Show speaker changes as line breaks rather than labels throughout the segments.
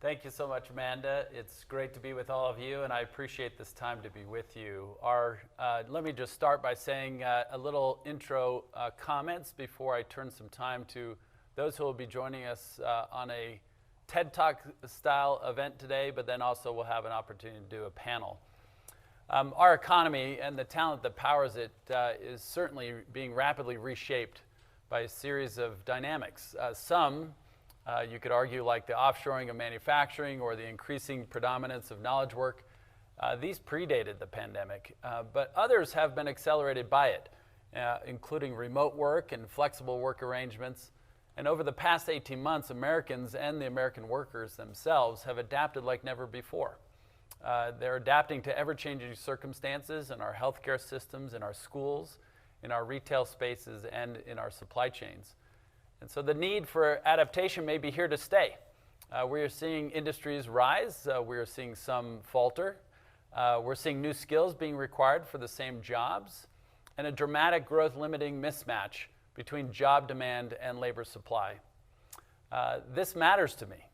Thank you so much, Amanda. It's great to be with all of you, and I appreciate this time to be with you. Let me just start by saying a little intro comments before I turn some time to those who will be joining us on a TED Talk style event today, but then also we'll have an opportunity to do a panel. Our economy and the talent that powers it is certainly being rapidly reshaped by a series of dynamics. Some you could argue like the offshoring of manufacturing or the increasing predominance of knowledge work. These predated the pandemic, but others have been accelerated by it, including remote work and flexible work arrangements. And over the past 18 months, Americans and the American workers themselves have adapted like never before. They're adapting to ever-changing circumstances in our healthcare systems, in our schools, in our retail spaces, and in our supply chains. And so the need for adaptation may be here to stay. We are seeing industries rise. We are seeing some falter. We're seeing new skills being required for the same jobs, and a dramatic growth-limiting mismatch between job demand and labor supply. This matters to me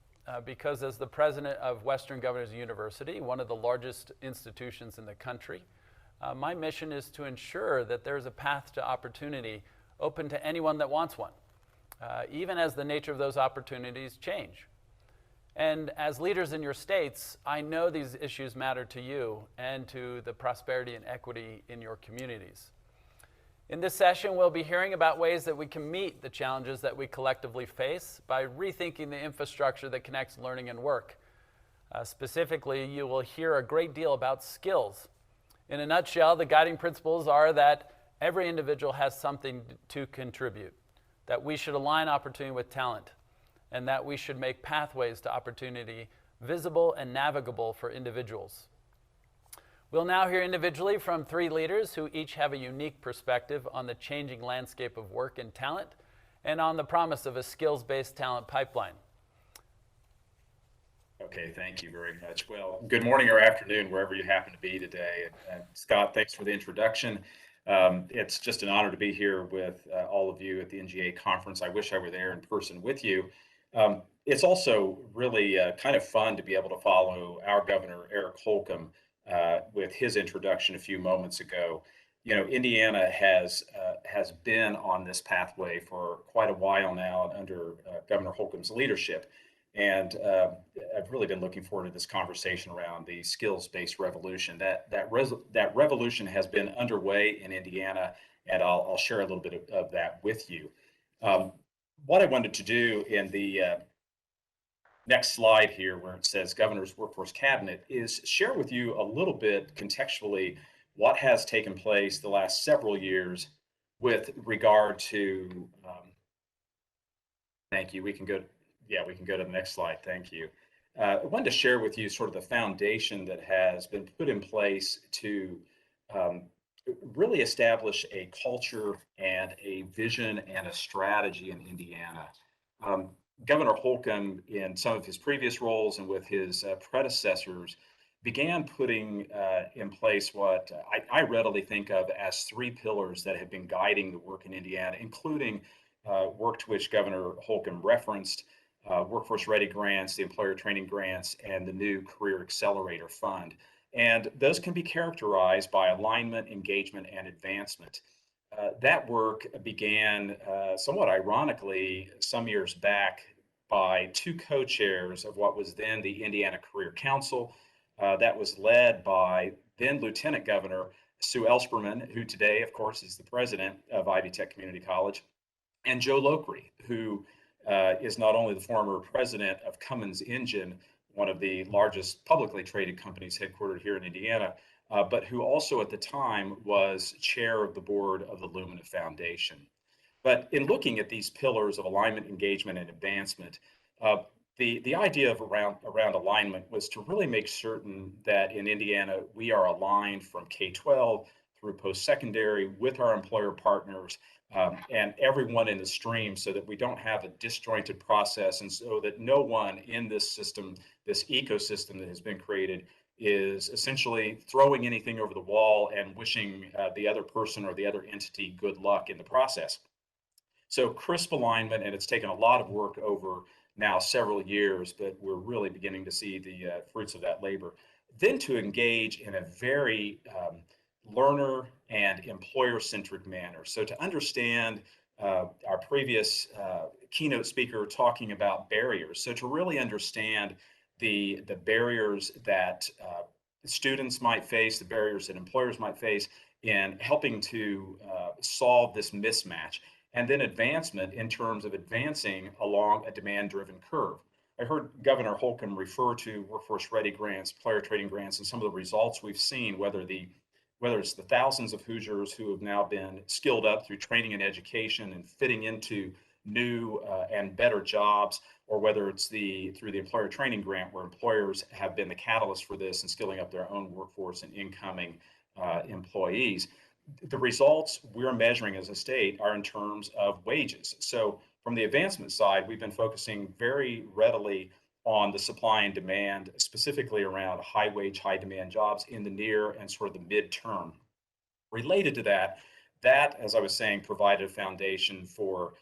because as the president of Western Governors University, one of the largest institutions in the country, my mission is to ensure that there's a path to opportunity open to anyone that wants one, even as the nature of those opportunities change. And as leaders in your states, I know these issues matter to you and to the prosperity and equity in your communities. In this session, we'll be hearing about ways that we can meet the challenges that we collectively face by rethinking the infrastructure that connects learning and work. Specifically, you will hear a great deal about skills. In a nutshell, the guiding principles are that every individual has something to contribute, that we should align opportunity with talent, and that we should make pathways to opportunity visible and navigable for individuals. We'll now hear individually from three leaders who each have a unique perspective on the changing landscape of work and talent and on the promise of a skills-based talent pipeline.
Okay, thank you very much. Well, good morning or afternoon, wherever you happen to be today. And Scott, thanks for the introduction. It's just an honor to be here with all of you at the NGA conference. I wish I were there in person with you. It's also really kind of fun to be able to follow our governor, Eric Holcomb, with his introduction a few moments ago. You know, Indiana has been on this pathway for quite a while now under Governor Holcomb's leadership. And I've really been looking forward to this conversation around the skills-based revolution. That revolution has been underway in Indiana, and I'll share a little bit of that with you. What I wanted to do in the next slide here, where it says Governor's Workforce Cabinet, is share with you a little bit contextually what has taken place the last several years with regard to, thank you, we can go to the next slide, thank you. I wanted to share with you sort of the foundation that has been put in place to really establish a culture and a vision and a strategy in Indiana. Governor Holcomb, in some of his previous roles and with his predecessors, began putting in place what I readily think of as three pillars that have been guiding the work in Indiana, including work to which Governor Holcomb referenced, Workforce Ready grants, the employer training grants, and the new Career Accelerator Fund. And those can be characterized by alignment, engagement, and advancement. That work began somewhat ironically some years back by two co-chairs of what was then the Indiana Career Council. That was led by then Lieutenant Governor Sue Ellspermann, who today, of course, is the president of Ivy Tech Community College, and Joe Lokri, who is not only the former president of Cummins Engine, one of the largest publicly traded companies headquartered here in Indiana, but who also at the time was chair of the board of the Lumina Foundation. But in looking at these pillars of alignment, engagement, and advancement, the idea of around alignment was to really make certain that in Indiana we are aligned from K-12 through post-secondary with our employer partners and everyone in the stream, so that we don't have a disjointed process, and so that no one in this system, this ecosystem that has been created, is essentially throwing anything over the wall and wishing the other person or the other entity good luck in the process. So crisp alignment, and it's taken a lot of work over now several years, but we're really beginning to see the fruits of that labor. Then to engage in a very learner and employer-centric manner. So to understand our previous keynote speaker talking about barriers. So to really understand the barriers that students might face, the barriers that employers might face in helping to solve this mismatch, and then advancement in terms of advancing along a demand-driven curve. I heard Governor Holcomb refer to workforce ready grants, player training grants, and some of the results we've seen, whether it's the thousands of Hoosiers who have now been skilled up through training and education and fitting into new and better jobs, or whether it's through the employer training grant where employers have been the catalyst for this and skilling up their own workforce and incoming employees. The results we're measuring as a state are in terms of wages. So from the advancement side, we've been focusing very readily on the supply and demand, specifically around high wage, high demand jobs in the near and sort of the midterm. Related to that, as I was saying, provided a foundation for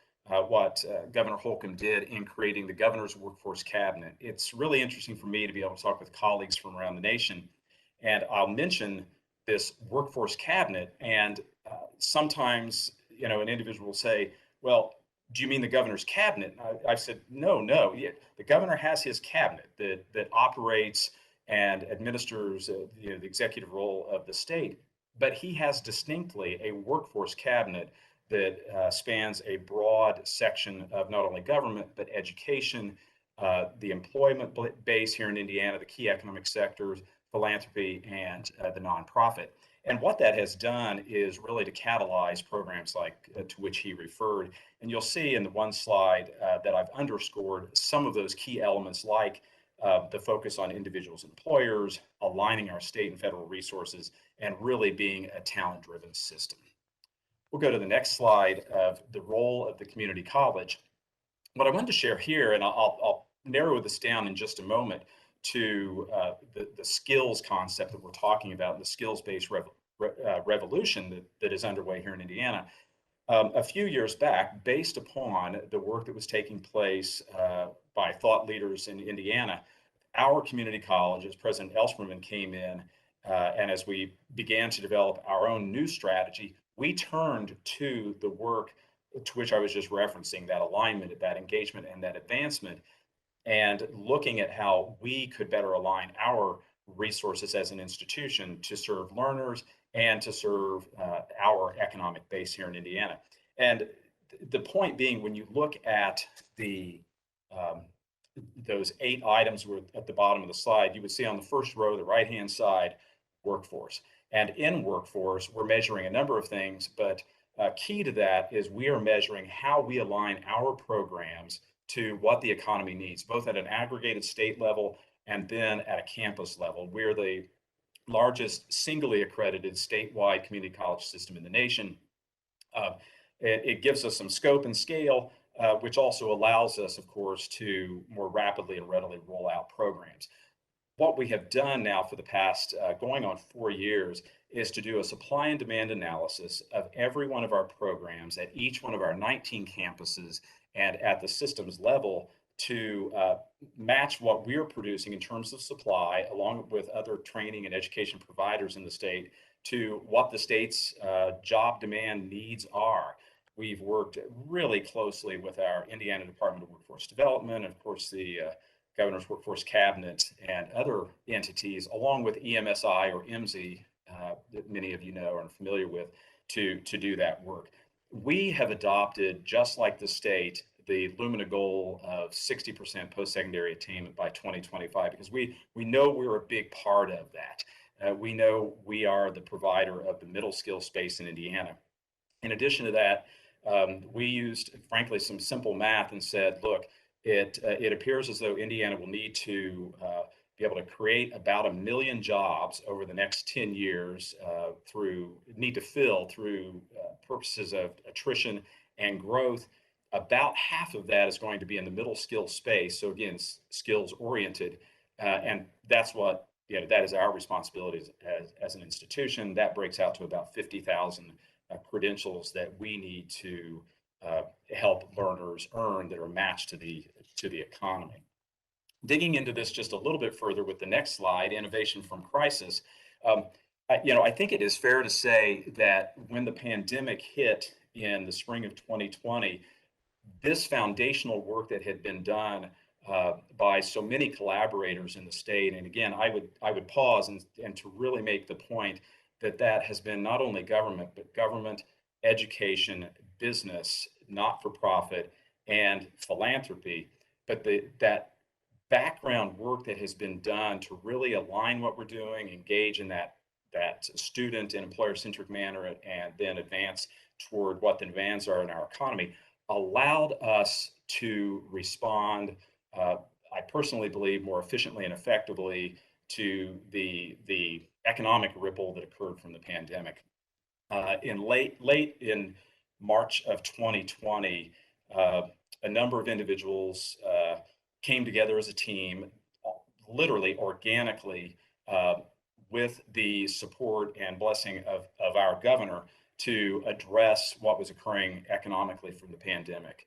what Governor Holcomb did in creating the Governor's Workforce Cabinet. It's really interesting for me to be able to talk with colleagues from around the nation, and I'll mention this Workforce Cabinet, and sometimes, an individual will say, well, do you mean the governor's cabinet? I said, no. The governor has his cabinet that operates and administers the executive role of the state, but he has distinctly a workforce cabinet that spans a broad section of not only government, but education, the employment base here in Indiana, the key economic sectors, philanthropy, and the nonprofit. And what that has done is really to catalyze programs like to which he referred. And you'll see in the one slide that I've underscored some of those key elements, like the focus on individuals, employers, aligning our state and federal resources, and really being a talent-driven system. We'll go to the next slide of the role of the community college. What I wanted to share here, and I'll narrow this down in just a moment, to the skills concept that we're talking about, the skills-based revolution that is underway here in Indiana. A few years back, based upon the work that was taking place by thought leaders in Indiana, our community college, as President Ellspermann came in, and as we began to develop our own new strategy, we turned to the work to which I was just referencing, that alignment, that engagement, and that advancement, and looking at how we could better align our resources as an institution to serve learners and to serve our economic base here in Indiana. And the point being, when you look at those 8 items at the bottom of the slide, you would see on the first row, the right-hand side, workforce. And in workforce, we're measuring a number of things, but key to that is we are measuring how we align our programs to what the economy needs, both at an aggregated state level and then at a campus level. We're the largest singly accredited statewide community college system in the nation. It gives us some scope and scale, which also allows us, of course, to more rapidly and readily roll out programs. What we have done now for the past going on 4 years is to do a supply and demand analysis of every one of our programs at each one of our 19 campuses and at the systems level to match what we're producing in terms of supply, along with other training and education providers in the state, to what the state's job demand needs are. We've worked really closely with our Indiana Department of Workforce Development, and of course the Governor's Workforce Cabinet and other entities, along with EMSI or MZ, that many of you know or are familiar with, to do that work. We have adopted, just like the state, the Lumina goal of 60% post-secondary attainment by 2025, because we know we're a big part of that. We know we are the provider of the middle skill space in Indiana. In addition to that, we used, frankly, some simple math and said, look, it appears as though Indiana will need to be able to create about 1 million jobs over the next 10 years through purposes of attrition and growth. About half of that is going to be in the middle skill space. So again, skills oriented. And that's what, that is our responsibility as an institution. That breaks out to about 50,000 credentials that we need to help learners earn that are matched to the economy. Digging into this just a little bit further with the next slide, innovation from crisis. I think it is fair to say that when the pandemic hit in the spring of 2020, this foundational work that had been done by so many collaborators in the state, and again, I would pause and to really make the point that that has been not only government, but government, education, business, not-for-profit, and philanthropy, but that background work that has been done to really align what we're doing, engage in that student and employer-centric manner, and then advance toward what the demands are in our economy, allowed us to respond, I personally believe, more efficiently and effectively to the economic ripple that occurred from the pandemic. In late in March of 2020, a number of individuals came together as a team, literally organically, with the support and blessing of our governor to address what was occurring economically from the pandemic.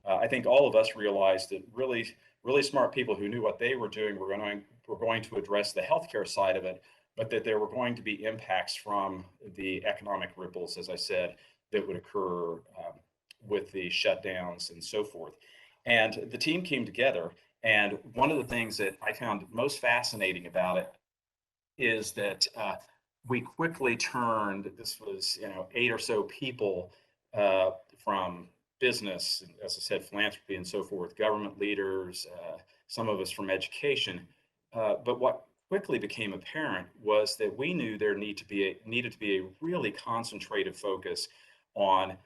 I think all of us realized that really smart people who knew what they were doing were going to address the healthcare side of it, but that there were going to be impacts from the economic ripples, as I said, that would occur with the shutdowns and so forth. And the team came together, and one of the things that I found most fascinating about it is that we quickly turned, this was 8 or so people from business, as I said, philanthropy and so forth, government leaders, some of us from education. But what quickly became apparent was that we knew there needed to be a really concentrated focus on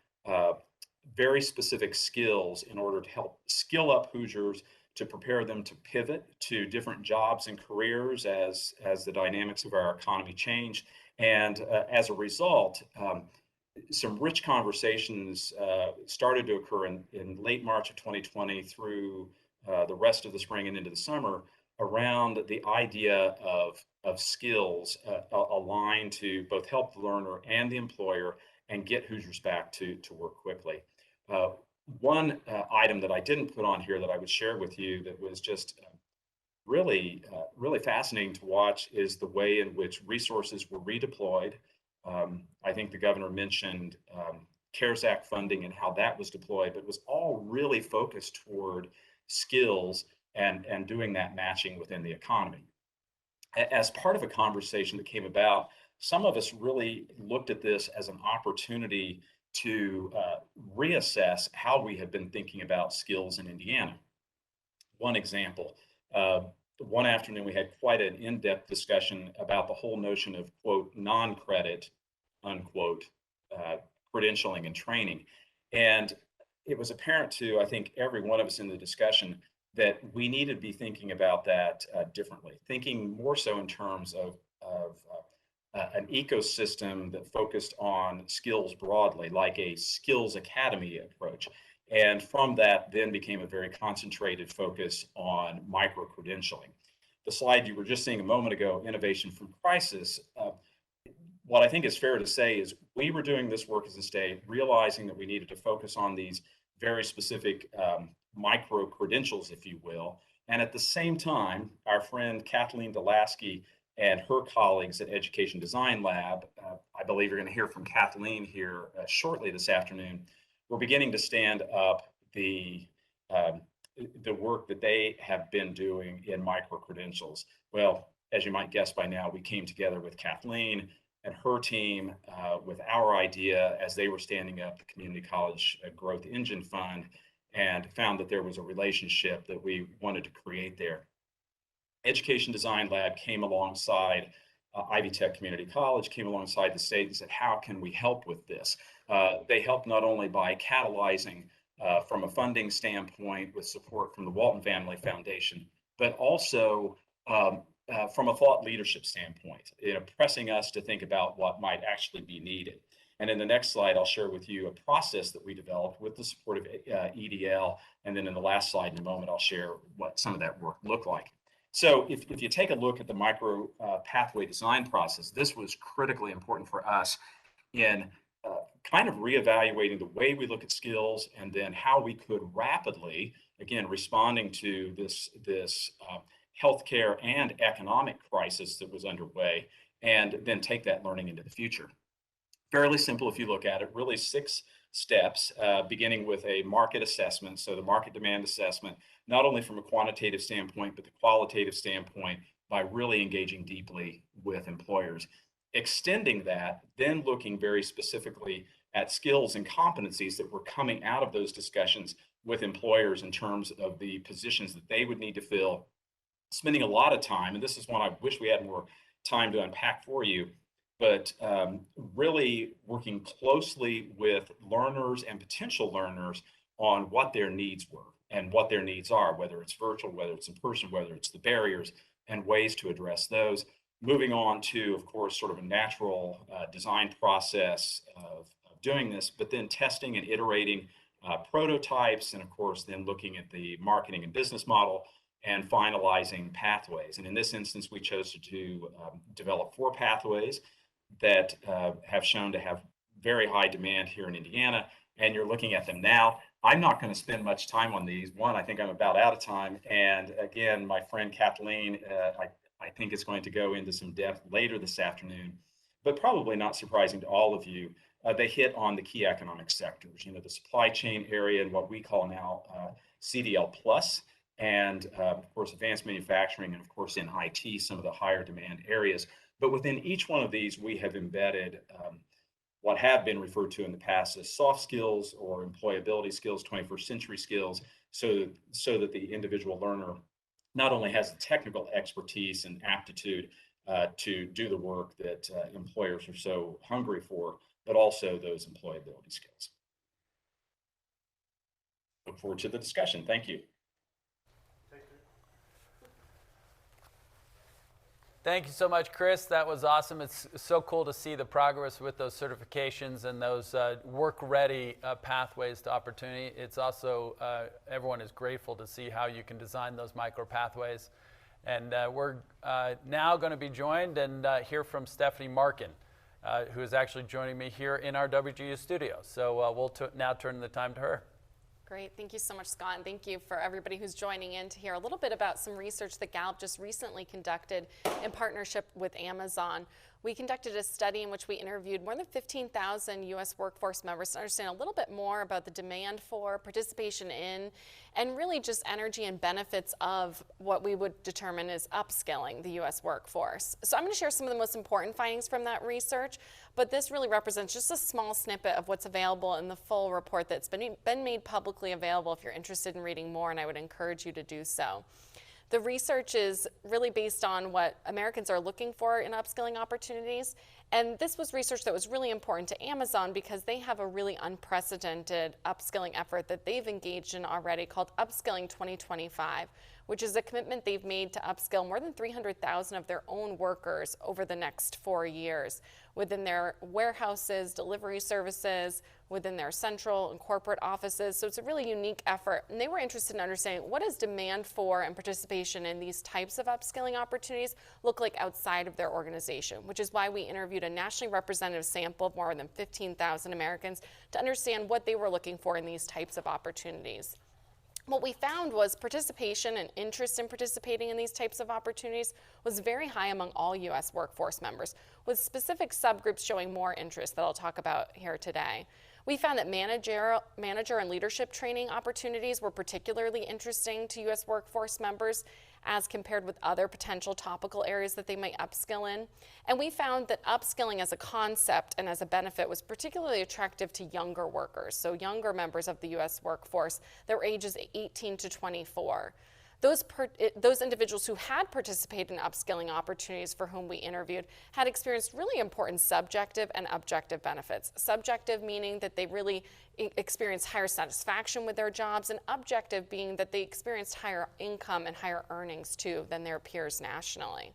very specific skills in order to help skill up Hoosiers, to prepare them to pivot to different jobs and careers as the dynamics of our economy change. And as a result, some rich conversations started to occur in late March of 2020 through the rest of the spring and into the summer around the idea of skills aligned to both help the learner and the employer and get Hoosiers back to work quickly. One item that I didn't put on here that I would share with you that was just really fascinating to watch is the way in which resources were redeployed. I think the governor mentioned CARES Act funding and how that was deployed, but it was all really focused toward skills and doing that matching within the economy. As part of a conversation that came about, some of us really looked at this as an opportunity to reassess how we have been thinking about skills in Indiana. One example, one afternoon we had quite an in-depth discussion about the whole notion of, quote, non-credit, unquote, credentialing and training. And it was apparent to, I think, every one of us in the discussion that we needed to be thinking about that differently, thinking more so in terms of an ecosystem that focused on skills broadly, like a skills academy approach. And from that then became a very concentrated focus on micro-credentialing. The slide you were just seeing a moment ago, innovation from crisis, what I think is fair to say is we were doing this work as a state, realizing that we needed to focus on these very specific micro-credentials, if you will. And at the same time, our friend Kathleen Delasky and her colleagues at Education Design Lab, I believe you're going to hear from Kathleen here shortly this afternoon, we're beginning to stand up the work that they have been doing in micro-credentials. Well, as you might guess by now, we came together with Kathleen and her team with our idea as they were standing up the Community College Growth Engine Fund, and found that there was a relationship that we wanted to create there. Education Design Lab came alongside Ivy Tech Community College, came alongside the state and said, how can we help with this? They helped not only by catalyzing from a funding standpoint with support from the Walton Family Foundation, but also from a thought leadership standpoint, pressing us to think about what might actually be needed. And in the next slide, I'll share with you a process that we developed with the support of EDL. And then in the last slide in a moment, I'll share what some of that work looked like. So if you take a look at the micro pathway design process, this was critically important for us in kind of reevaluating the way we look at skills and then how we could rapidly, again, responding to this healthcare and economic crisis that was underway, and then take that learning into the future. Fairly simple if you look at it, really 6 steps, beginning with a market assessment. So the market demand assessment, not only from a quantitative standpoint, but the qualitative standpoint by really engaging deeply with employers. Extending that, then looking very specifically at skills and competencies that were coming out of those discussions with employers in terms of the positions that they would need to fill, spending a lot of time, and this is one I wish we had more time to unpack for you, but really working closely with learners and potential learners on what their needs were and what their needs are, whether it's virtual, whether it's in person, whether it's the barriers and ways to address those. Moving on to, of course, sort of a natural design process of doing this, but then testing and iterating prototypes, and of course, then looking at the marketing and business model and finalizing pathways. And in this instance, we chose to develop 4 pathways that have shown to have very high demand here in Indiana, and you're looking at them now. I'm not going to spend much time on these. One, I think I'm about out of time. And again, my friend Kathleen, I think is going to go into some depth later this afternoon, but probably not surprising to all of you. They hit on the key economic sectors, the supply chain area and what we call now CDL plus, and of course, advanced manufacturing, and of course, in IT, some of the higher demand areas. But within each one of these, we have embedded what have been referred to in the past as soft skills or employability skills, 21st century skills, so that the individual learner not only has the technical expertise and aptitude to do the work that employers are so hungry for, but also those employability skills. Look forward to the discussion. Thank you.
Thank you so much, Chris. That was awesome. It's so cool to see the progress with those certifications and those work-ready pathways to opportunity. It's also, everyone is grateful to see how you can design those micro pathways. And we're now going to be joined and hear from Stephanie Marken, who is actually joining me here in our WGU studio. So we'll now turn the time to her.
Great. Thank you so much, Scott, and thank you for everybody who's joining in to hear a little bit about some research that Gallup just recently conducted in partnership with Amazon. We conducted a study in which we interviewed more than 15,000 U.S. workforce members to understand a little bit more about the demand for, participation in, and really just energy and benefits of what we would determine is upskilling the U.S. workforce. So I'm going to share some of the most important findings from that research, but this really represents just a small snippet of what's available in the full report that's been made publicly available if you're interested in reading more, and I would encourage you to do so. The research is really based on what Americans are looking for in upskilling opportunities. And this was research that was really important to Amazon because they have a really unprecedented upskilling effort that they've engaged in already called Upskilling 2025, which is a commitment they've made to upskill more than 300,000 of their own workers over the next 4 years within their warehouses, delivery services, within their central and corporate offices. So it's a really unique effort. And they were interested in understanding what does demand for and participation in these types of upskilling opportunities look like outside of their organization, which is why we interviewed a nationally representative sample of more than 15,000 Americans to understand what they were looking for in these types of opportunities. What we found was participation and interest in participating in these types of opportunities was very high among all U.S. workforce members, with specific subgroups showing more interest that I'll talk about here today. We found that manager and leadership training opportunities were particularly interesting to U.S. workforce members as compared with other potential topical areas that they might upskill in. And we found that upskilling as a concept and as a benefit was particularly attractive to younger workers, so younger members of the U.S. workforce that were ages 18 to 24. Those individuals who had participated in upskilling opportunities for whom we interviewed had experienced really important subjective and objective benefits. Subjective meaning that they really experienced higher satisfaction with their jobs, and objective being that they experienced higher income and higher earnings too than their peers nationally.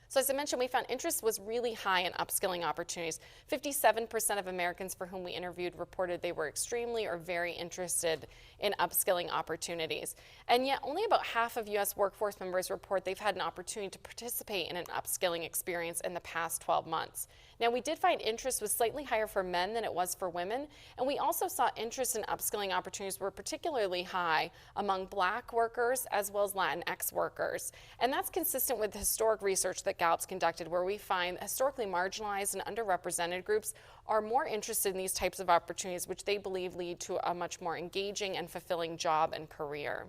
So as I mentioned, we found interest was really high in upskilling opportunities. 57% of Americans for whom we interviewed reported they were extremely or very interested in upskilling opportunities. And yet only about half of U.S. workforce members report they've had an opportunity to participate in an upskilling experience in the past 12 months. Now, we did find interest was slightly higher for men than it was for women, and we also saw interest in upskilling opportunities were particularly high among Black workers as well as Latinx workers. And that's consistent with the historic research that Gallup's conducted, where we find historically marginalized and underrepresented groups are more interested in these types of opportunities, which they believe lead to a much more engaging and fulfilling job and career.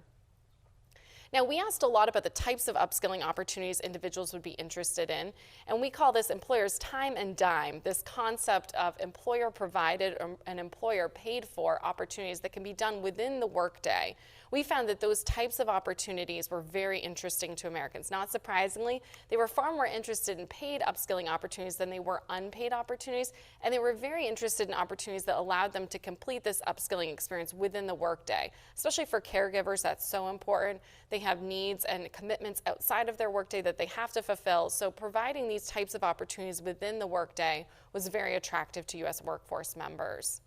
Now, we asked a lot about the types of upskilling opportunities individuals would be interested in, and we call this employer's time and dime, this concept of employer provided and employer paid for opportunities that can be done within the workday. We found that those types of opportunities were very interesting to Americans. Not surprisingly, they were far more interested in paid upskilling opportunities than they were unpaid opportunities, and they were very interested in opportunities that allowed them to complete this upskilling experience within the workday. Especially for caregivers, that's so important. They have needs and commitments outside of their workday that they have to fulfill, so providing these types of opportunities within the workday was very attractive to U.S. workforce members.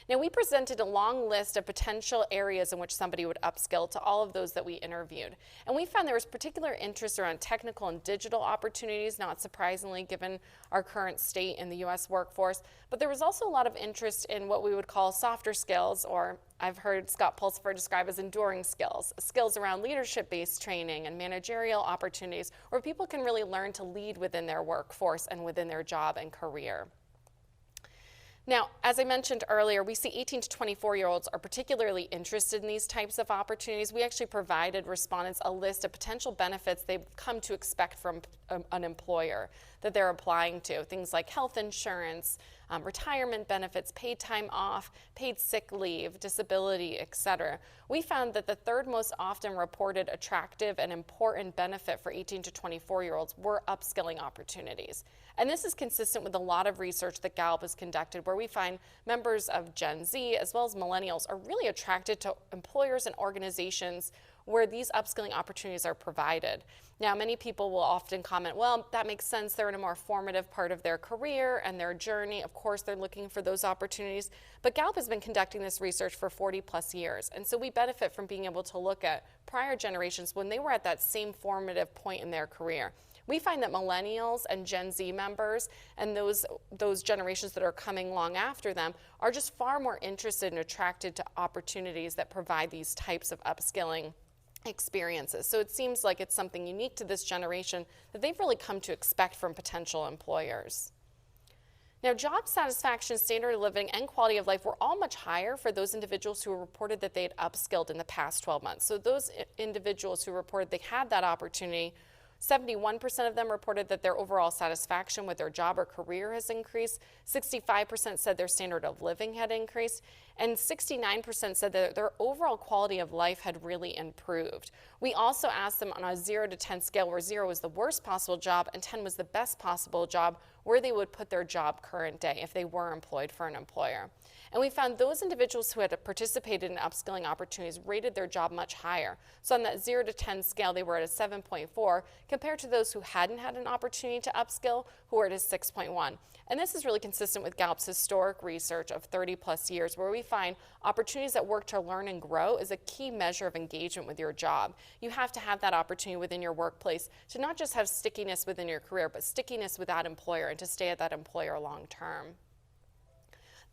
Now, we presented a long list of potential areas in which somebody would upskill to all of those that we interviewed. And we found there was particular interest around technical and digital opportunities, not surprisingly given our current state in the U.S. workforce. But there was also a lot of interest in what we would call softer skills, or I've heard Scott Pulsipher describe as enduring skills, skills around leadership-based training and managerial opportunities, where people can really learn to lead within their workforce and within their job and career. Now, as I mentioned earlier, we see 18 to 24-year-olds are particularly interested in these types of opportunities. We actually provided respondents a list of potential benefits they've come to expect from an employer that they're applying to. Things like health insurance, retirement benefits, paid time off, paid sick leave, disability, etc. We found that the third most often reported attractive and important benefit for 18 to 24-year-olds were upskilling opportunities. And this is consistent with a lot of research that Gallup has conducted, where we find members of Gen Z as well as millennials are really attracted to employers and organizations where these upskilling opportunities are provided. Now, many people will often comment, well, that makes sense. They're in a more formative part of their career and their journey. Of course, they're looking for those opportunities. But Gallup has been conducting this research for 40 plus years. And so we benefit from being able to look at prior generations when they were at that same formative point in their career. We find that millennials and Gen Z members and those generations that are coming along after them are just far more interested and attracted to opportunities that provide these types of upskilling experiences. So it seems like it's something unique to this generation that they've really come to expect from potential employers. Now, job satisfaction, standard of living, and quality of life were all much higher for those individuals who reported that they had upskilled in the past 12 months. So those individuals who reported they had that opportunity, 71% of them reported that their overall satisfaction with their job or career has increased. 65% said their standard of living had increased. And 69% said that their overall quality of life had really improved. We also asked them on a 0 to 10 scale, where 0 was the worst possible job and 10 was the best possible job, where they would put their job current day if they were employed for an employer. And we found those individuals who had participated in upskilling opportunities rated their job much higher. So on that 0 to 10 scale, they were at a 7.4, compared to those who hadn't had an opportunity to upskill, who were at a 6.1. And this is really consistent with Gallup's historic research of 30 plus years, where we find opportunities at work to learn and grow is a key measure of engagement with your job. You have to have that opportunity within your workplace to not just have stickiness within your career, but stickiness with that employer and to stay at that employer long term.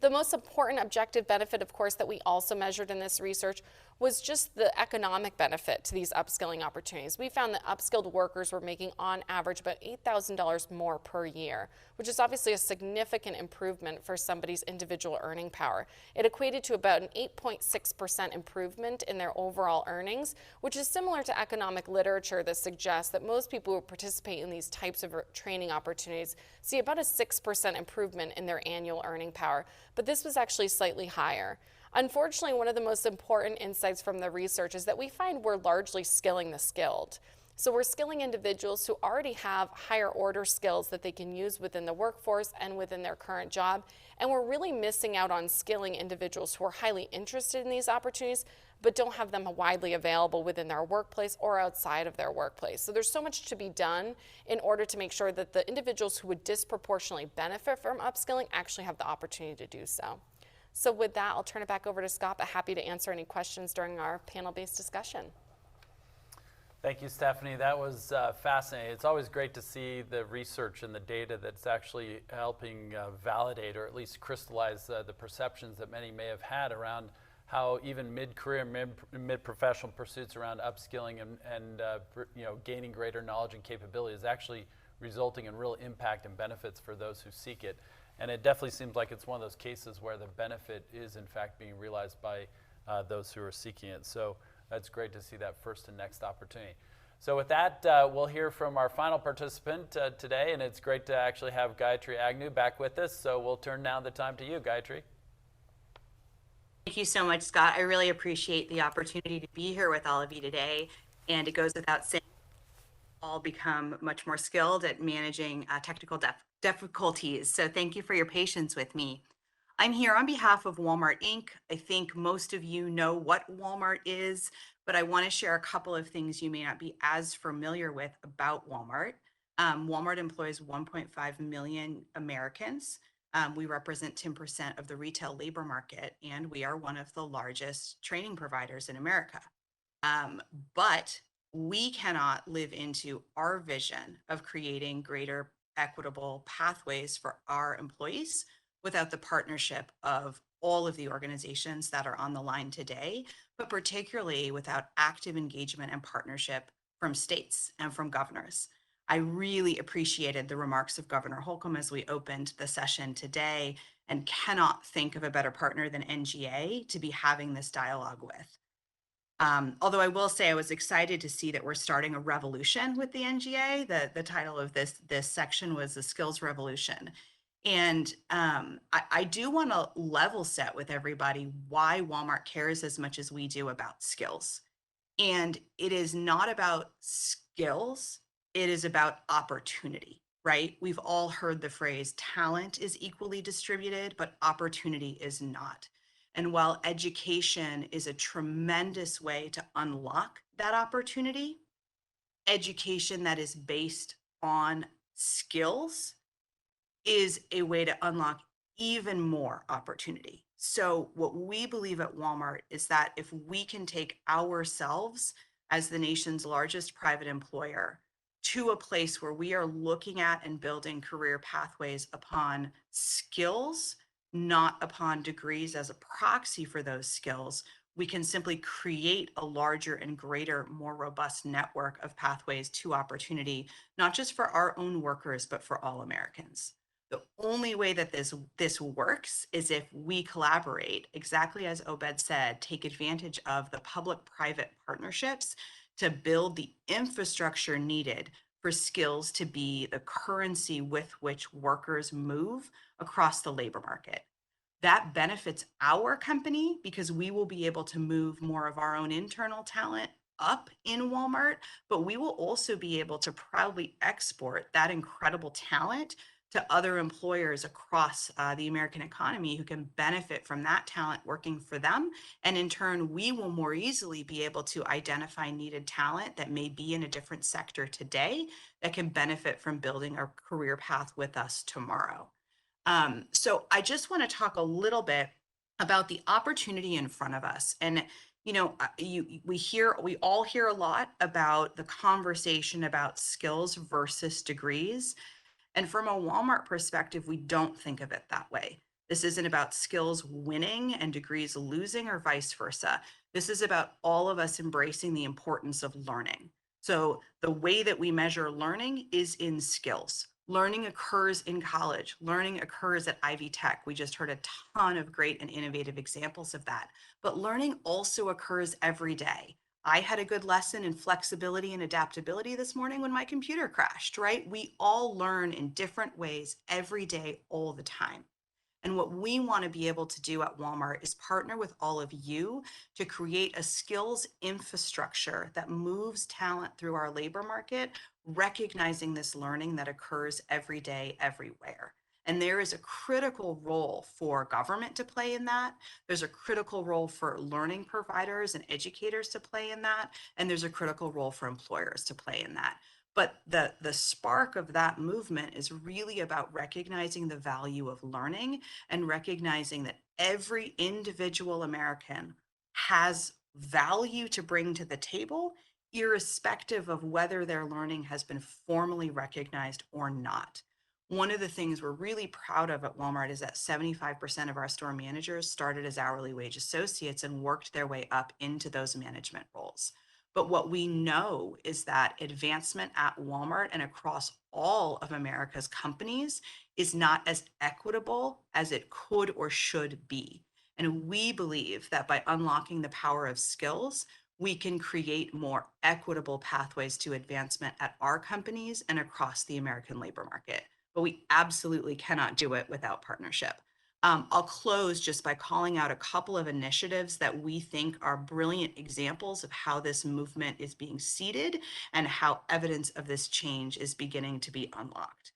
The most important objective benefit, of course, that we also measured in this research was just the economic benefit to these upskilling opportunities. We found that upskilled workers were making on average about $8,000 more per year, which is obviously a significant improvement for somebody's individual earning power. It equated to about an 8.6% improvement in their overall earnings, which is similar to economic literature that suggests that most people who participate in these types of training opportunities see about a 6% improvement in their annual earning power. But this was actually slightly higher. Unfortunately, one of the most important insights from the research is that we find we're largely skilling the skilled. So we're skilling individuals who already have higher order skills that they can use within the workforce and within their current job. And we're really missing out on skilling individuals who are highly interested in these opportunities, but don't have them widely available within their workplace or outside of their workplace. So there's so much to be done in order to make sure that the individuals who would disproportionately benefit from upskilling actually have the opportunity to do so. So with that, I'll turn it back over to Scott, but happy to answer any questions during our panel-based discussion.
Thank you, Stephanie. That was fascinating. It's always great to see the research and the data that's actually helping validate or at least crystallize the perceptions that many may have had around how even mid-career, mid-professional pursuits around upskilling and gaining greater knowledge and capability is actually resulting in real impact and benefits for those who seek it. And it definitely seems like it's one of those cases where the benefit is in fact being realized by those who are seeking it. So that's great to see that first and next opportunity. So with that, we'll hear from our final participant today, and it's great to actually have Gayatri Agnew back with us. So we'll turn now the time to you, Gayatri.
Thank you so much, Scott. I really appreciate the opportunity to be here with all of you today. And it goes without saying, all become much more skilled at managing technical difficulties. So thank you for your patience with me. I'm here on behalf of Walmart Inc. I think most of you know what Walmart is, but I want to share a couple of things you may not be as familiar with about Walmart. Walmart employs 1.5 million Americans. We represent 10% of the retail labor market, and we are one of the largest training providers in America. But we cannot live into our vision of creating greater equitable pathways for our employees without the partnership of all of the organizations that are on the line today, but particularly without active engagement and partnership from states and from governors. I really appreciated the remarks of Governor Holcomb as we opened the session today, and cannot think of a better partner than NGA to be having this dialogue with. Although I will say I was excited to see that we're starting a revolution with the NGA. The title of this section was the Skills Revolution. And I do want to level set with everybody why Walmart cares as much as we do about skills. And it is not about skills, it is about opportunity, right? We've all heard the phrase talent is equally distributed, but opportunity is not. And while education is a tremendous way to unlock that opportunity, education that is based on skills is a way to unlock even more opportunity. So what we believe at Walmart is that if we can take ourselves as the nation's largest private employer to a place where we are looking at and building career pathways upon skills, not upon degrees as a proxy for those skills, we can simply create a larger and greater, more robust network of pathways to opportunity, not just for our own workers, but for all Americans. The only way that this works is if we collaborate, exactly as Obed said, take advantage of the public-private partnerships to build the infrastructure needed for skills to be the currency with which workers move across the labor market. That benefits our company because we will be able to move more of our own internal talent up in Walmart, but we will also be able to proudly export that incredible talent to other employers across the American economy who can benefit from that talent working for them. And in turn, we will more easily be able to identify needed talent that may be in a different sector today that can benefit from building a career path with us tomorrow. So I just want to talk a little bit about the opportunity in front of us. And we all hear a lot about the conversation about skills versus degrees. And from a Walmart perspective, we don't think of it that way. This isn't about skills winning and degrees losing or vice versa. This is about all of us embracing the importance of learning. So the way that we measure learning is in skills. Learning occurs in college. Learning occurs at Ivy Tech. We just heard a ton of great and innovative examples of that. But learning also occurs every day. I had a good lesson in flexibility and adaptability this morning when my computer crashed, right? We all learn in different ways every day, all the time. And what we want to be able to do at Walmart is partner with all of you to create a skills infrastructure that moves talent through our labor market, recognizing this learning that occurs every day, everywhere. And there is a critical role for government to play in that. There's a critical role for learning providers and educators to play in that. And there's a critical role for employers to play in that. But the spark of that movement is really about recognizing the value of learning and recognizing that every individual American has value to bring to the table irrespective of whether their learning has been formally recognized or not. One of the things we're really proud of at Walmart is that 75% of our store managers started as hourly wage associates and worked their way up into those management roles. But what we know is that advancement at Walmart and across all of America's companies is not as equitable as it could or should be. And we believe that by unlocking the power of skills, we can create more equitable pathways to advancement at our companies and across the American labor market. But we absolutely cannot do it without partnership. I'll close just by calling out a couple of initiatives that we think are brilliant examples of how this movement is being seeded and how evidence of this change is beginning to be unlocked.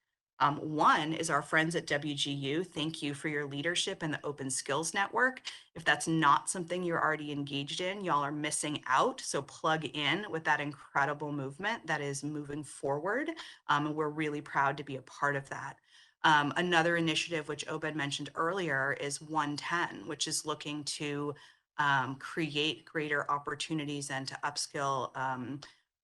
One is our friends at WGU. Thank you for your leadership in the Open Skills Network. If that's not something you're already engaged in, y'all are missing out. So plug in with that incredible movement that is moving forward. And we're really proud to be a part of that. Another initiative, which Obed mentioned earlier, is 110, which is looking to create greater opportunities and to upskill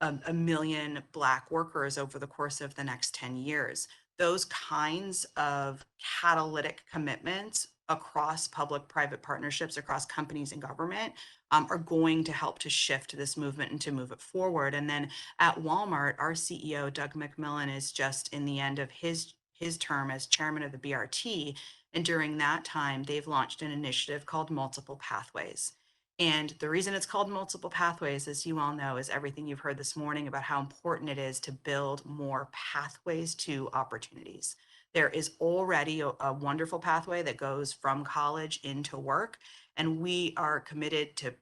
a million Black workers over the course of the next 10 years. Those kinds of catalytic commitments across public-private partnerships, across companies and government, are going to help to shift this movement and to move it forward. And then at Walmart, our CEO, Doug McMillon, is just in the end of his term as chairman of the BRT. And during that time, they've launched an initiative called Multiple Pathways. And the reason it's called Multiple Pathways, as you all know, is everything you've heard this morning about how important it is to build more pathways to opportunities. There is already a wonderful pathway that goes from college into work, and we are committed to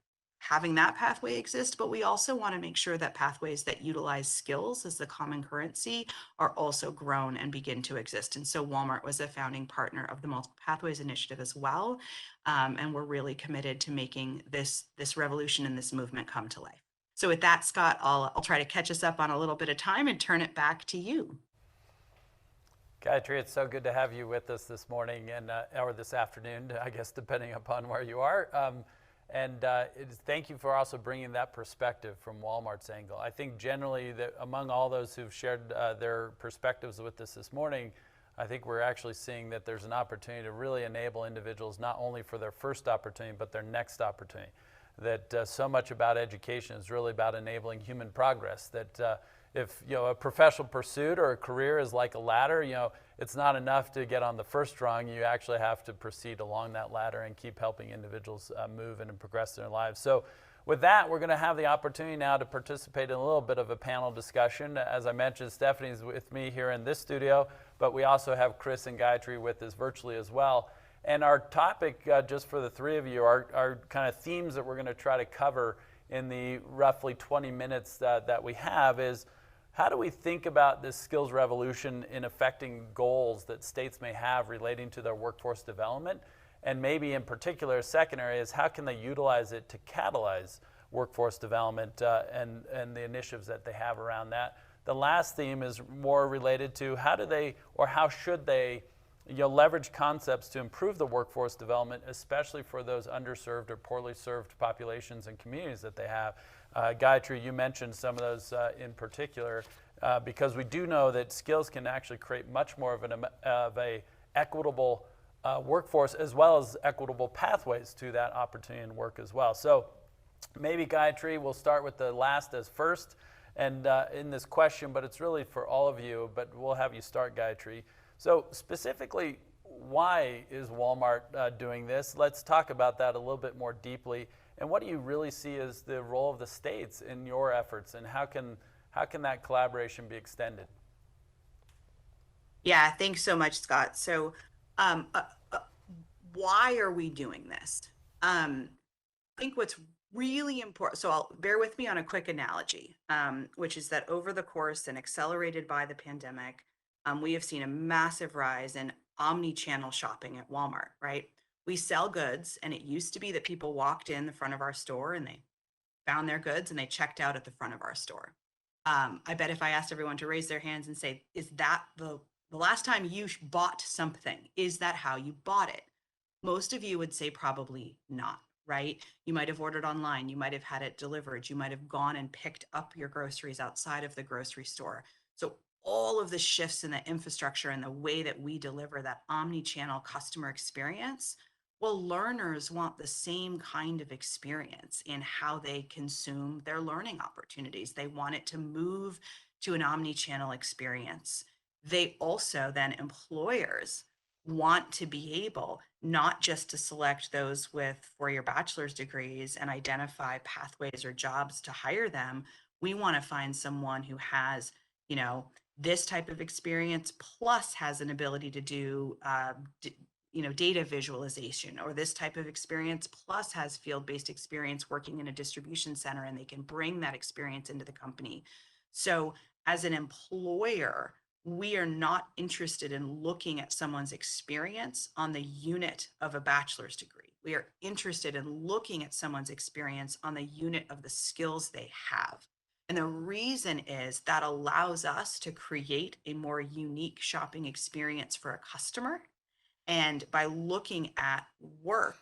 having that pathway exist, but we also want to make sure that pathways that utilize skills as the common currency are also grown and begin to exist. And so Walmart was a founding partner of the Multiple Pathways Initiative as well. And we're really committed to making this revolution and this movement come to life. So with that, Scott, I'll try to catch us up on a little bit of time and turn it back to you.
Gayatri, it's so good to have you with us this morning and or this afternoon, I guess, depending upon where you are. Thank you for also bringing that perspective from Walmart's angle. I think generally that among all those who've shared their perspectives with us this morning, I think we're actually seeing that there's an opportunity to really enable individuals not only for their first opportunity, but their next opportunity. That so much about education is really about enabling human progress. That if a professional pursuit or a career is like a ladder, it's not enough to get on the first rung. You actually have to proceed along that ladder and keep helping individuals move and progress in their lives. So with that, we're going to have the opportunity now to participate in a little bit of a panel discussion. As I mentioned, Stephanie's with me here in this studio, but we also have Chris and Gayatri with us virtually as well. And our topic, just for the three of you, are kind of themes that we're going to try to cover in the roughly 20 minutes that we have is, how do we think about this skills revolution in affecting goals that states may have relating to their workforce development? And maybe in particular, a second area is how can they utilize it to catalyze workforce development and the initiatives that they have around that. The last theme is more related to how do they or how should they leverage concepts to improve the workforce development, especially for those underserved or poorly served populations and communities that they have. Gayatri, you mentioned some of those in particular, because we do know that skills can actually create much more of a equitable workforce as well as equitable pathways to that opportunity and work as well. So maybe Gayatri, we'll start with the last as first and in this question, but it's really for all of you, but we'll have you start, Gayatri. So specifically, why is Walmart doing this? Let's talk about that a little bit more deeply. And what do you really see as the role of the states in your efforts, and how can that collaboration be extended?
Yeah, thanks so much, Scott. So why are we doing this? I think what's really important, so I'll bear with me on a quick analogy, which is that over the course and accelerated by the pandemic, we have seen a massive rise in omni-channel shopping at Walmart, right? We sell goods, and it used to be that people walked in the front of our store and they found their goods and they checked out at the front of our store. I bet if I asked everyone to raise their hands and say, is that the last time you bought something, is that how you bought it? Most of you would say probably not. right? You might have ordered online, you might have had it delivered, you might have gone and picked up your groceries outside of the grocery store. So all of the shifts in the infrastructure and the way that we deliver that omni-channel customer experience, well, learners want the same kind of experience in how they consume their learning opportunities. They want it to move to an omni-channel experience. They also, then employers, want to be able not just to select those with four-year bachelor's degrees and identify pathways or jobs to hire them. We want to find someone who has, you know, this type of experience plus has an ability to do data visualization, or this type of experience plus has field-based experience working in a distribution center, and they can bring that experience into the company. So as an employer, we are not interested in looking at someone's experience on the unit of a bachelor's degree. We are interested in looking at someone's experience on the unit of the skills they have. And the reason is that allows us to create a more unique shopping experience for a customer. And by looking at work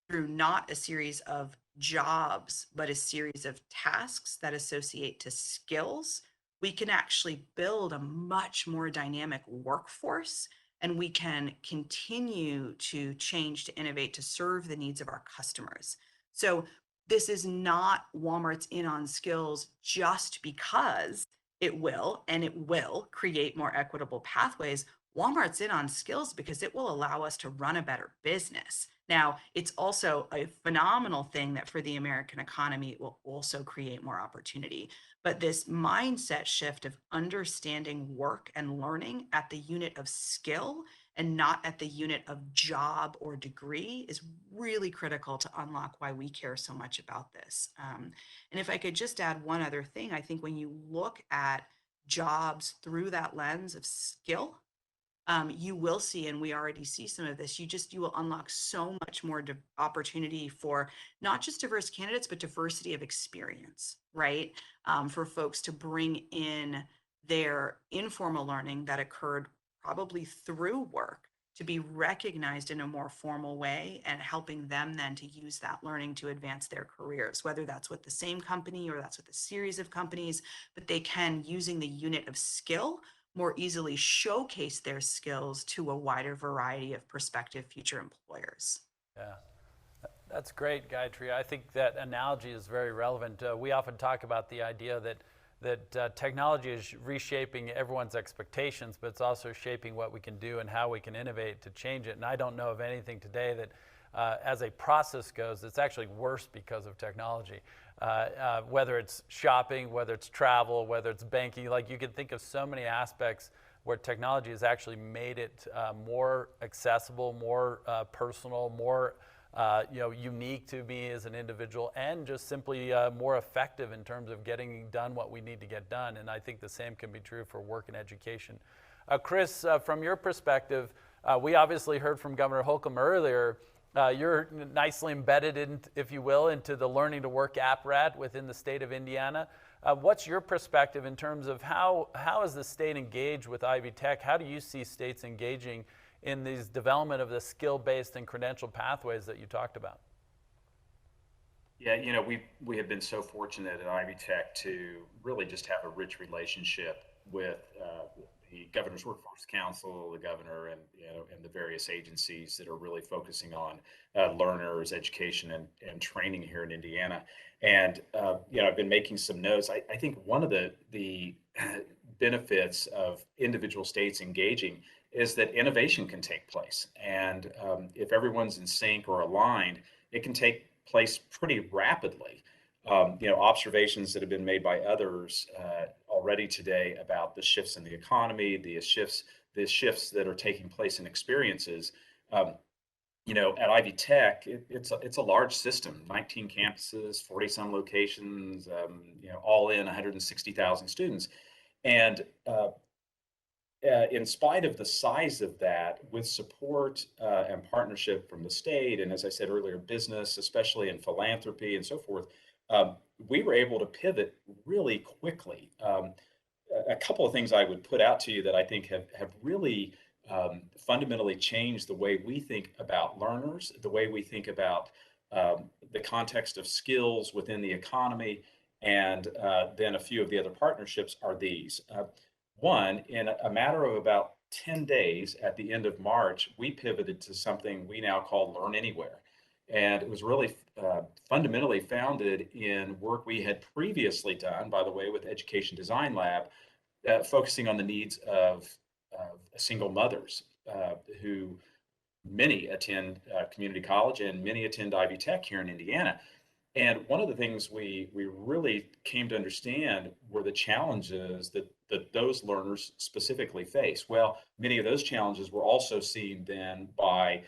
through not a series of jobs, but a series of tasks that associate to skills, we can actually build a much more dynamic workforce, and we can continue to change, to innovate, to serve the needs of our customers. So this is not Walmart's in on skills just because it will, and it will create more equitable pathways. Walmart's in on skills because it will allow us to run a better business. Now, it's also a phenomenal thing that for the American economy, it will also create more opportunity. But this mindset shift of understanding work and learning at the unit of skill and not at the unit of job or degree is really critical to unlock why we care so much about this. And if I could just add one other thing, I think when you look at jobs through that lens of skill, you will see, and we already see some of this, you will unlock so much more opportunity for not just diverse candidates, but diversity of experience, right? For folks to bring in their informal learning that occurred probably through work to be recognized in a more formal way, and helping them then to use that learning to advance their careers, whether that's with the same company or that's with a series of companies, but they can, using the unit of skill, more easily showcase their skills to a wider variety of prospective future employers.
Yeah, that's great, Gayatri. I think that analogy is very relevant. We often talk about the idea that technology is reshaping everyone's expectations, but it's also shaping what we can do and how we can innovate to change it. And I don't know of anything today that, as a process goes, it's actually worse because of technology. Whether it's shopping, whether it's travel, whether it's banking, like you can think of so many aspects where technology has actually made it more accessible, more personal, more unique to me as an individual, and just simply more effective in terms of getting done what we need to get done. And I think the same can be true for work and education. Chris, from your perspective, we obviously heard from Governor Holcomb earlier. You're nicely embedded, if you will, into the Learning to Work apparatus within the state of Indiana. What's your perspective in terms of how is the state engaged with Ivy Tech? How do you see states engaging in these development of the skill-based and credential pathways that you talked about?
Yeah, we have been so fortunate at Ivy Tech to really just have a rich relationship with the Governor's Workforce Council, the governor, and and the various agencies that are really focusing on learners, education, and training here in Indiana. And I've been making some notes. I think one of the benefits of individual states engaging is that innovation can take place, and if everyone's in sync or aligned, it can take place pretty rapidly. Observations that have been made by others already today about the shifts in the economy, the shifts that are taking place in experiences. At Ivy Tech, it's a large system, 19 campuses, 40 some locations, all in 160,000 students, and in spite of the size of that, with support and partnership from the state, and as I said earlier, business, especially in philanthropy and so forth, we were able to pivot really quickly. A couple of things I would put out to you that I think have really fundamentally changed the way we think about learners, the way we think about the context of skills within the economy, and then a few of the other partnerships are these. One, in a matter of about 10 days at the end of March, we pivoted to something we now call Learn Anywhere. And it was really fundamentally founded in work we had previously done, by the way, with Education Design Lab, focusing on the needs of single mothers who many attend community college and many attend Ivy Tech here in Indiana. And one of the things we really came to understand were the challenges that those learners specifically face. Well, many of those challenges were also seen then by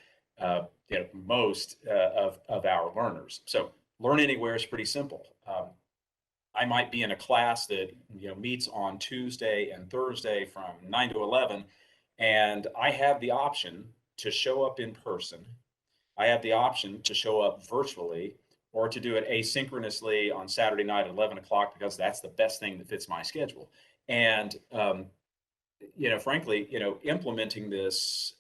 most of our learners. So Learn Anywhere is pretty simple. I might be in a class that meets on Tuesday and Thursday from 9 to 11, and I have the option to show up in person. I have the option to show up virtually, or to do it asynchronously on Saturday night at 11 o'clock because that's the best thing that fits my schedule. And frankly, implementing this,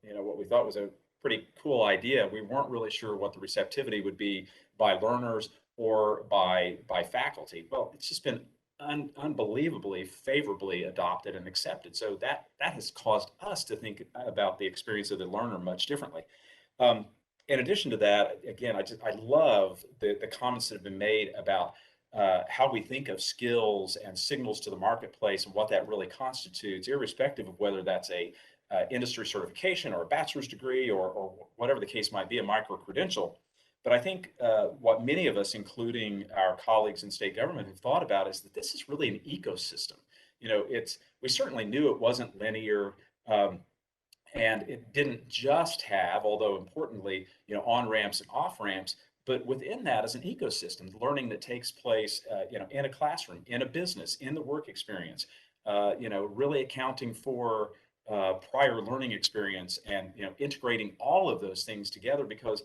what we thought was a pretty cool idea, we weren't really sure what the receptivity would be by learners or by faculty. Well, it's just been unbelievably favorably adopted and accepted. So that has caused us to think about the experience of the learner much differently. In addition to that, again, I love the comments that have been made about how we think of skills and signals to the marketplace and what that really constitutes, irrespective of whether that's a industry certification or a bachelor's degree or whatever the case might be, a micro-credential. But I think what many of us, including our colleagues in state government, have thought about is that this is really an ecosystem. We certainly knew it wasn't linear, and it didn't just have, although importantly, on-ramps and off-ramps, but within that is an ecosystem, the learning that takes place, in a classroom, in a business, in the work experience, really accounting for prior learning experience and, integrating all of those things together because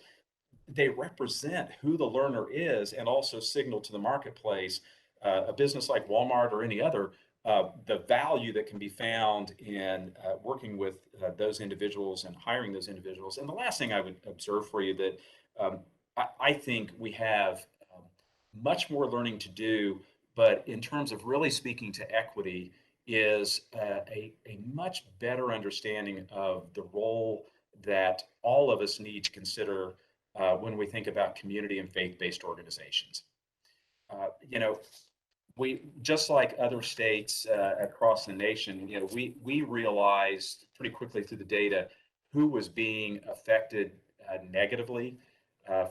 they represent who the learner is and also signal to the marketplace, a business like Walmart or any other, the value that can be found in working with those individuals and hiring those individuals. And the last thing I would observe for you that I think we have much more learning to do, but in terms of really speaking to equity, is a much better understanding of the role that all of us need to consider when we think about community and faith-based organizations. We, just like other states across the nation, we realized pretty quickly through the data who was being affected negatively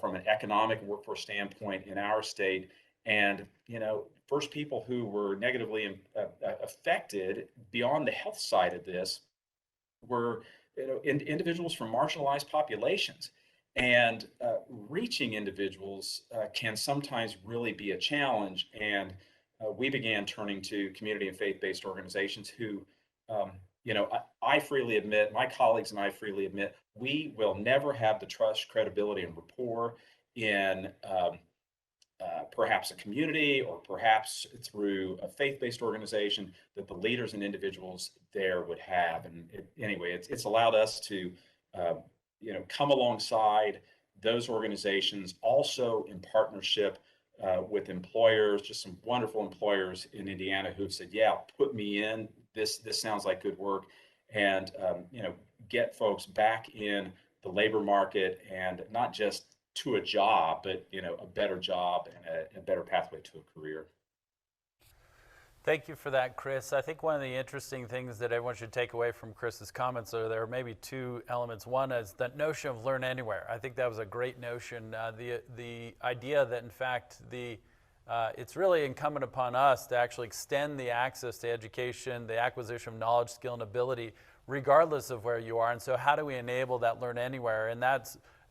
from an economic and workforce standpoint in our state. And, first people who were negatively affected beyond the health side of this were individuals from marginalized populations. And reaching individuals can sometimes really be a challenge. And we began turning to community and faith-based organizations who, I freely admit, my colleagues and I freely admit, we will never have the trust, credibility, and rapport in perhaps a community or perhaps through a faith-based organization that the leaders and individuals there would have. And it's allowed us to come alongside those organizations, also in partnership with employers, just some wonderful employers in Indiana who've said, yeah, put me in, this sounds like good work, and get folks back in the labor market, and not just to a job, but a better job and a better pathway to a career.
Thank you for that, Chris. I think one of the interesting things that everyone should take away from Chris's comments are there are maybe two elements. One is that notion of learn anywhere. I think that was a great notion. The idea that, in fact, it's really incumbent upon us to actually extend the access to education, the acquisition of knowledge, skill, and ability, regardless of where you are. And so how do we enable that learn anywhere? And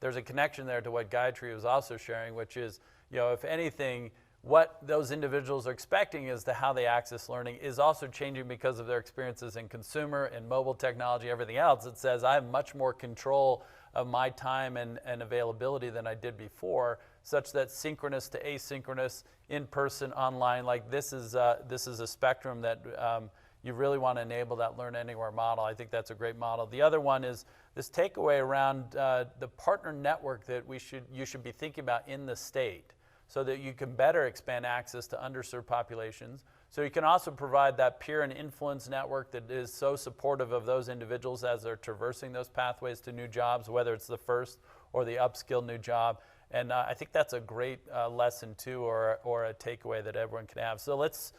there's a connection there to what Gayatri was also sharing, which is, if anything, what those individuals are expecting is to how they access learning is also changing because of their experiences in consumer and mobile technology, everything else. It says I have much more control of my time and availability than I did before, such that synchronous to asynchronous, in person, online, like this is a spectrum that you really want to enable that learn anywhere model. I think that's a great model. The other one is this takeaway around the partner network that you should be thinking about in the state, so that you can better expand access to underserved populations. So you can also provide that peer and influence network that is so supportive of those individuals as they're traversing those pathways to new jobs, whether it's the first or the upskill new job. And I think that's a great lesson too, or a takeaway that everyone can have. So let's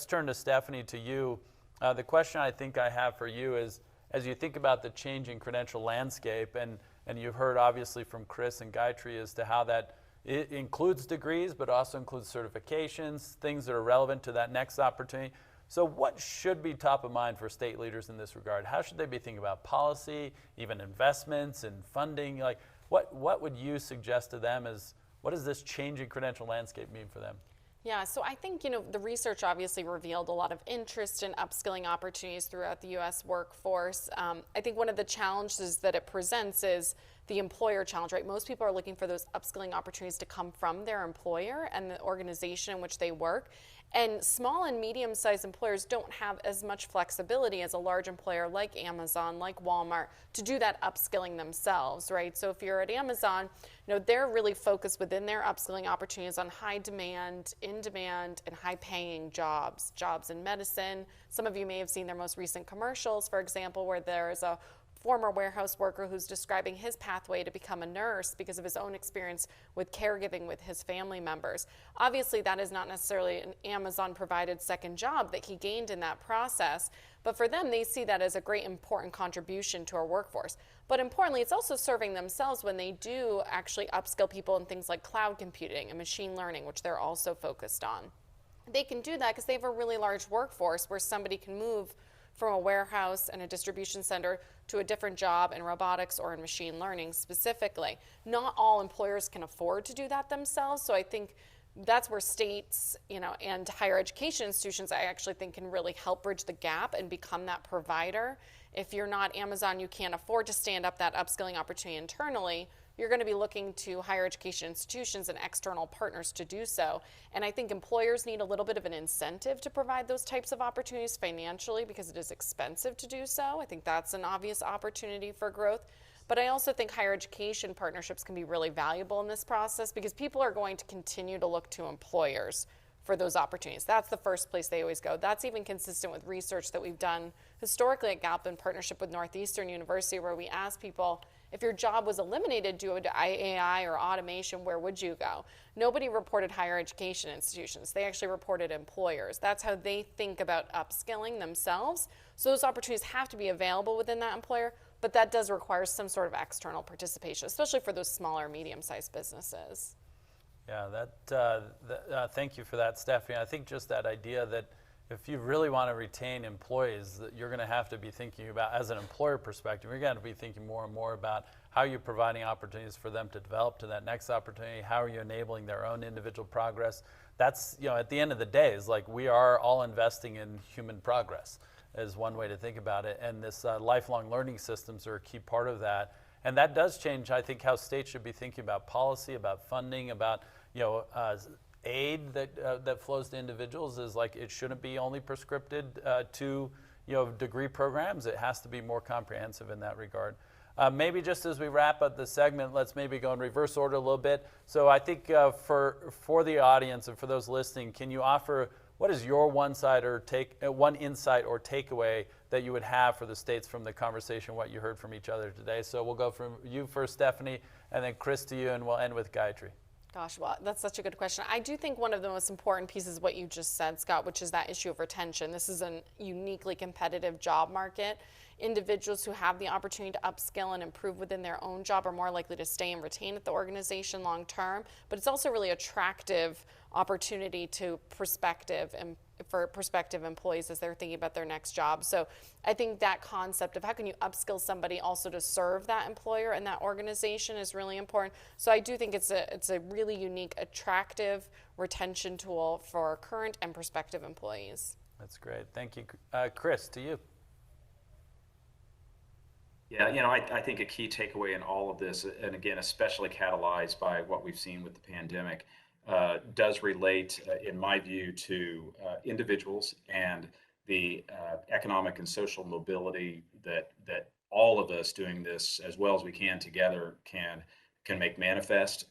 turn to Stephanie, to you. The question I think I have for you is, as you think about the changing credential landscape, and you've heard obviously from Chris and Gayatri as to how that it includes degrees, but also includes certifications, things that are relevant to that next opportunity. So what should be top of mind for state leaders in this regard? How should they be thinking about policy, even investments and funding? Like, what would you suggest to them as, what does this changing credential landscape mean for them?
Yeah, so I think, the research obviously revealed a lot of interest in upskilling opportunities throughout the U.S. workforce. I think one of the challenges that it presents is the employer challenge, right? Most people are looking for those upskilling opportunities to come from their employer and the organization in which they work. And small and medium-sized employers don't have as much flexibility as a large employer like Amazon, like Walmart, to do that upskilling themselves, right? So if you're at Amazon, they're really focused within their upskilling opportunities on high demand, in demand, and high paying jobs in medicine. Some of you may have seen their most recent commercials, for example, where there's a former warehouse worker who's describing his pathway to become a nurse because of his own experience with caregiving with his family members. Obviously, that is not necessarily an Amazon-provided second job that he gained in that process, but for them, they see that as a great important contribution to our workforce. But importantly, it's also serving themselves when they do actually upskill people in things like cloud computing and machine learning, which they're also focused on. They can do that because they have a really large workforce where somebody can move from a warehouse and a distribution center to a different job in robotics or in machine learning specifically. Not all employers can afford to do that themselves, so I think that's where states, and higher education institutions, I actually think, can really help bridge the gap and become that provider. If you're not Amazon, you can't afford to stand up that upskilling opportunity internally, you're going to be looking to higher education institutions and external partners to do so. And I think employers need a little bit of an incentive to provide those types of opportunities financially because it is expensive to do so. I think that's an obvious opportunity for growth. But I also think higher education partnerships can be really valuable in this process because people are going to continue to look to employers for those opportunities. That's the first place they always go. That's even consistent with research that we've done historically at Gallup in partnership with Northeastern University, where we asked people, if your job was eliminated due to AI or automation, where would you go? Nobody reported higher education institutions. They actually reported employers. That's how they think about upskilling themselves. So those opportunities have to be available within that employer, but that does require some sort of external participation, especially for those smaller, medium-sized businesses.
Yeah, thank you for that, Stephanie. I think just that idea that if you really want to retain employees, that you're going to have to be thinking about, as an employer perspective, you're going to be thinking more and more about how you're providing opportunities for them to develop to that next opportunity, how are you enabling their own individual progress. That's, at the end of the day, is like we are all investing in human progress, is one way to think about it. And this lifelong learning systems are a key part of that. And that does change, I think, how states should be thinking about policy, about funding, about, aid that flows to individuals. Is like it shouldn't be only prescripted to degree programs. It has to be more comprehensive in that regard. Maybe just as we wrap up the segment, let's maybe go in reverse order a little bit. So I think for the audience and for those listening, can you offer what is your one insight or takeaway that you would have for the states from the conversation, what you heard from each other today? So we'll go from you first, Stephanie, and then Chris to you, and we'll end with Gayatri.
Gosh, well, that's such a good question. I do think one of the most important pieces is what you just said, Scott, which is that issue of retention. This is a uniquely competitive job market. Individuals who have the opportunity to upskill and improve within their own job are more likely to stay and retain at the organization long term, but it's also really attractive opportunity to prospective employees as they're thinking about their next job. So I think that concept of how can you upskill somebody also to serve that employer and that organization is really important. So I do think it's a really unique, attractive retention tool for current and prospective employees.
That's great. Thank you. Chris, to you.
Yeah, I think a key takeaway in all of this, and again, especially catalyzed by what we've seen with the pandemic, does relate, in my view, to individuals and the economic and social mobility that all of us doing this as well as we can together can make manifest.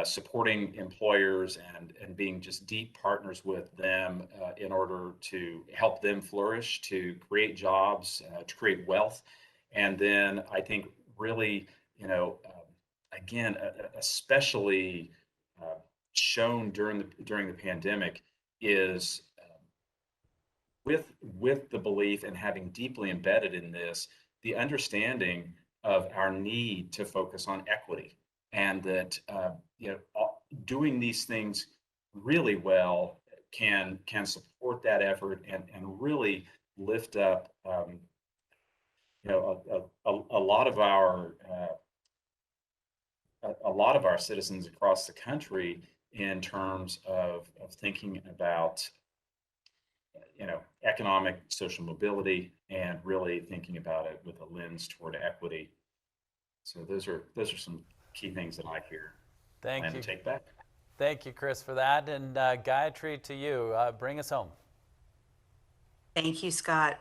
Supporting employers and being just deep partners with them in order to help them flourish, to create jobs, to create wealth. And then I think really, again, especially shown during the pandemic is with the belief and having deeply embedded in this, the understanding of our need to focus on equity, and that doing these things really well can support that effort and really lift up a lot of our citizens across the country in terms of thinking about economic social mobility and really thinking about it with a lens toward equity. So those are some key things that I hear.
Thank
plan
you.
to take back.
Thank you, Chris, for that. And Gayatri, to you, bring us home.
Thank you, Scott.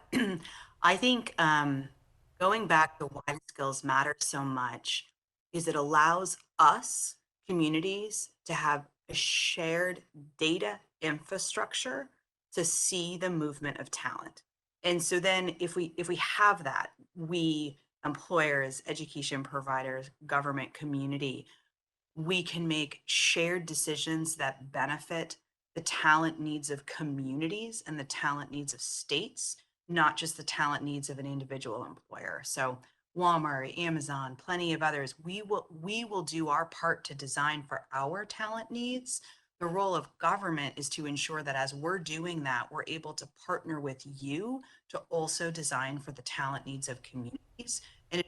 I think going back to why skills matter so much is it allows us, communities, to have a shared data infrastructure to see the movement of talent. And so then if we have that, we, employers, education providers, government, community, we can make shared decisions that benefit the talent needs of communities and the talent needs of states, not just the talent needs of an individual employer. So Walmart, Amazon, plenty of others, we will do our part to design for our talent needs. The role of government is to ensure that as we're doing that, we're able to partner with you to also design for the talent needs of communities. And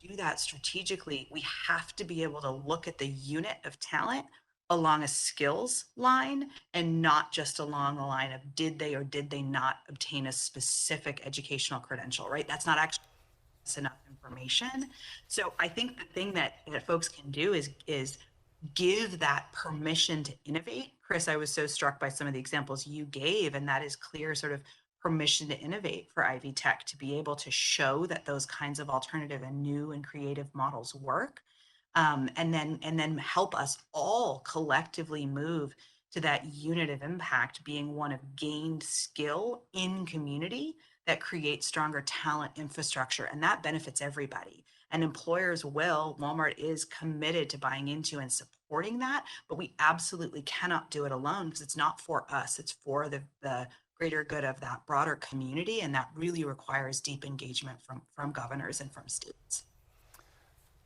do that strategically, we have to be able to look at the unit of talent along a skills line and not just along the line of did they or did they not obtain a specific educational credential, right? That's not actually enough information. So I think the thing that folks can do is give that permission to innovate. Chris, I was so struck by some of the examples you gave, and that is clear sort of permission to innovate for Ivy Tech to be able to show that those kinds of alternative and new and creative models work, and then help us all collectively move to that unit of impact being one of gained skill in community that creates stronger talent infrastructure, and that benefits everybody. And employers will, Walmart is committed to buying into and supporting that, but we absolutely cannot do it alone because it's not for us, it's for the greater good of that broader community, and that really requires deep engagement from governors and from states.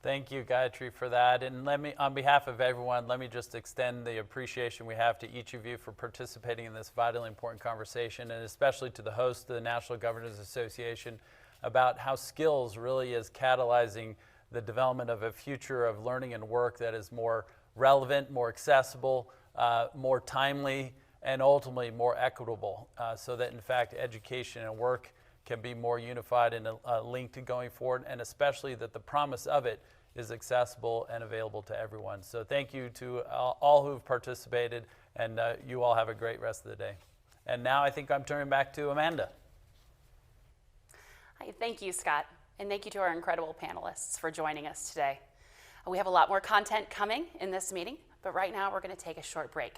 Thank you, Gayatri, for that. And let me, on behalf of everyone, let me just extend the appreciation we have to each of you for participating in this vitally important conversation, and especially to the host of the National Governors Association about how skills really is catalyzing the development of a future of learning and work that is more relevant, more accessible, more timely, and ultimately more equitable, so that in fact education and work can be more unified and linked going forward, and especially that the promise of it is accessible and available to everyone. So thank you to all who've participated, and you all have a great rest of the day. And now I think I'm turning back to Amanda.
Hi, thank you, Scott, and thank you to our incredible panelists for joining us today. We have a lot more content coming in this meeting, but right now we're going to take a short break.